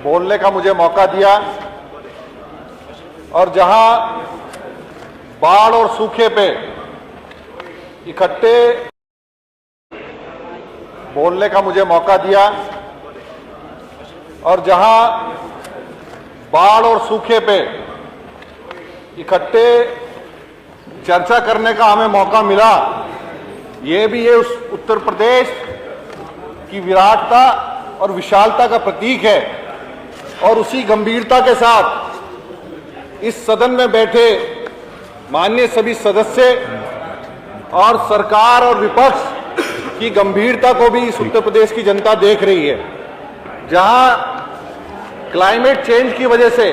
बोलने का मुझे मौका दिया और जहां बाढ़ और सूखे पे इकट्ठे बोलने का मुझे मौका दिया और जहां बाढ़ और सूखे पे इकट्ठे चर्चा करने का हमें मौका मिला, ये भी ये उस उत्तर प्रदेश की विराटता और विशालता का प्रतीक है। और उसी गंभीरता के साथ इस सदन में बैठे माननीय सभी सदस्य और सरकार और विपक्ष की गंभीरता को भी इस उत्तर प्रदेश की जनता देख रही है। जहां क्लाइमेट चेंज की वजह से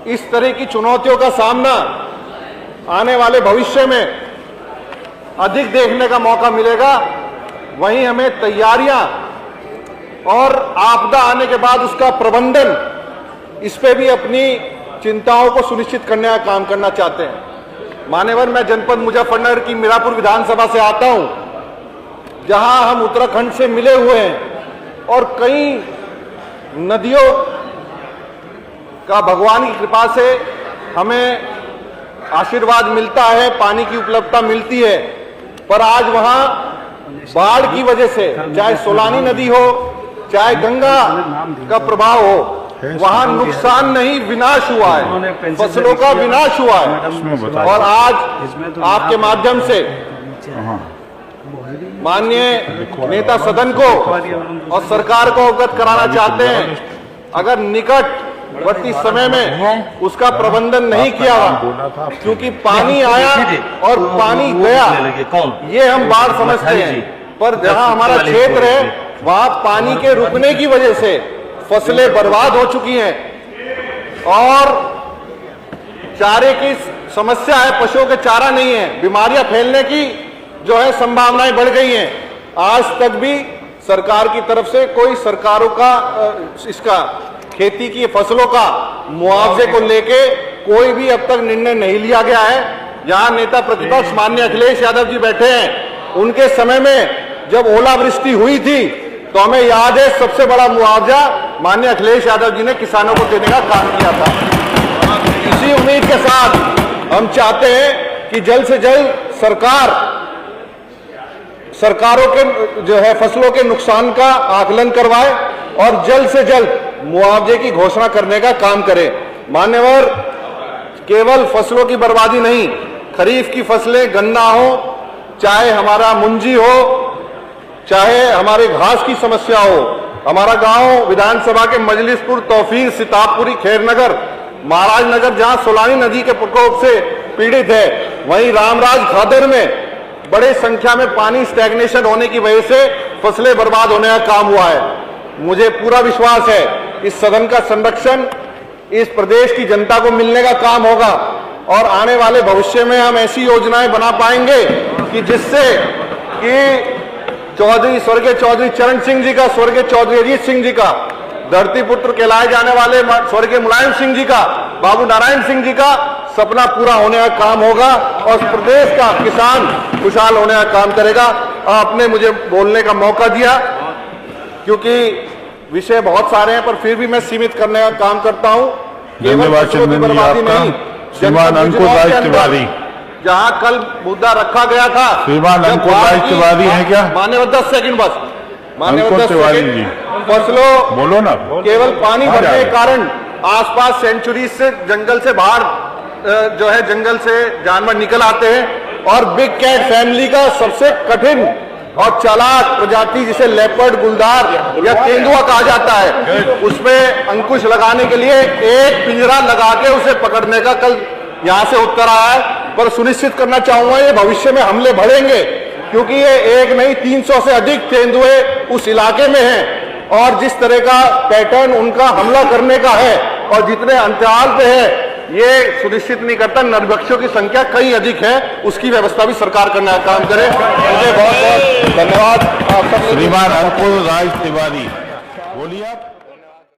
इस तरह की चुनौतियों का सामना आने वाले भविष्य में अधिक देखने का मौका मिलेगा, वहीं हमें तैयारियां और आपदा आने के बाद उसका प्रबंधन, इस पे भी अपनी चिंताओं को सुनिश्चित करने का काम करना चाहते हैं। मान्यवर, मैं जनपद मुजफ्फरनगर की मीरापुर विधानसभा से आता हूं, जहां हम उत्तराखंड से मिले हुए हैं और कई नदियों का भगवान की कृपा से हमें आशीर्वाद मिलता है, पानी की उपलब्धता मिलती है। पर आज वहां बाढ़ की वजह से, चाहे सोलानी नदी हो चाहे गंगा का प्रभाव हो, वहां नुकसान नहीं विनाश हुआ है, फसलों का विनाश हुआ है। और आज आपके माध्यम से माननीय नेता सदन को और सरकार को अवगत कराना चाहते हैं, अगर निकटवर्ती समय में उसका प्रबंधन नहीं किया, क्योंकि पानी आया और पानी गया, ये हम बाढ़ समझते हैं, पर जहां हमारा क्षेत्र है वहां पानी के रुकने की वजह से फसलें बर्बाद हो चुकी हैं और चारे की समस्या है, पशुओं के चारा नहीं है, बीमारियां फैलने की जो है संभावनाएं बढ़ गई हैं। आज तक भी सरकार की तरफ से कोई सरकारों का इसका खेती की फसलों का मुआवजे को लेके कोई भी अब तक निर्णय नहीं लिया गया है। जहां नेता प्रतिपक्ष माननीय अखिलेश यादव जी बैठे हैं, उनके समय में जब ओलावृष्टि हुई थी तो हमें याद है सबसे बड़ा मुआवजा माननीय अखिलेश यादव जी ने किसानों को देने का काम किया था। इसी उम्मीद के साथ हम चाहते हैं कि जल्द से जल्द सरकारों के जो है फसलों के नुकसान का आकलन करवाए और जल्द से जल्द मुआवजे की घोषणा करने का काम करे। मान्यवर, केवल फसलों की बर्बादी नहीं, खरीफ की फसलें, गन्ना हो, चाहे हमारा मुंजी हो, चाहे हमारे घास की समस्या हो, हमारा गांव विधानसभा के मजलिसपुर, तौफीर, सिताबपुरी, खैरनगर, महाराजनगर जहां सोलानी नदी के प्रकोप से पीड़ित है, वहीं रामराज खादर में बड़े संख्या में पानी स्टैग्नेशन होने की वजह से फसलें बर्बाद होने का काम हुआ है। मुझे पूरा विश्वास है इस सदन का संरक्षण इस प्रदेश की जनता को मिलने का काम होगा और आने वाले भविष्य में हम ऐसी योजनाएं बना पाएंगे कि जिससे कि स्वर्गीय चौधरी चरण सिंह जी का, स्वर्गीय चौधरी अजीत सिंह जी का, धरती पुत्र कहलाए जाने वाले स्वर्गीय मुलायम सिंह जी का, बाबू नारायण सिंह जी का सपना पूरा होने का काम होगा और प्रदेश का किसान खुशहाल होने का काम करेगा। आपने मुझे बोलने का मौका दिया, क्योंकि विषय बहुत सारे हैं, पर फिर भी मैं सीमित करने का काम करता हूं। धन्यवाद बर्बादी नहीं, श्रीमान अंकुर राज तिवारी, जहां कल मुद्दा रखा गया था, श्रीमान अंकुर राज तिवारी है क्या? मान्यवर 10 सेकंड बस, मान्यवर 10 सेकंड। फसलों बोलो ना, केवल पानी भरने के कारण आसपास सेंचुरी से जंगल से बाहर जो है जंगल से जानवर निकल आते हैं और बिग कैट फैमिली का सबसे कठिन और चालाक प्रजाति जिसे लेपर्ड, गुलदार या तेंदुआ कहा जाता है, उसमें अंकुश लगाने के लिए एक पिंजरा लगा के उसे पकड़ने का कल यहां से उत्तर आया है। पर सुनिश्चित करना चाहूंगा ये भविष्य में हमले बढ़ेंगे, क्योंकि ये एक नहीं 300 से अधिक तेंदुए उस इलाके में हैं और जिस तरह का पैटर्न उनका हमला करने का है और जितने अंतराल पे है, ये सुनिश्चित नहीं करता। नरभक्षियों की संख्या कई अधिक है, उसकी व्यवस्था भी सरकार करने का काम करे। मुझे बहुत बहुत धन्यवाद आप सब। श्रीमान अंकुर राज तिवारी।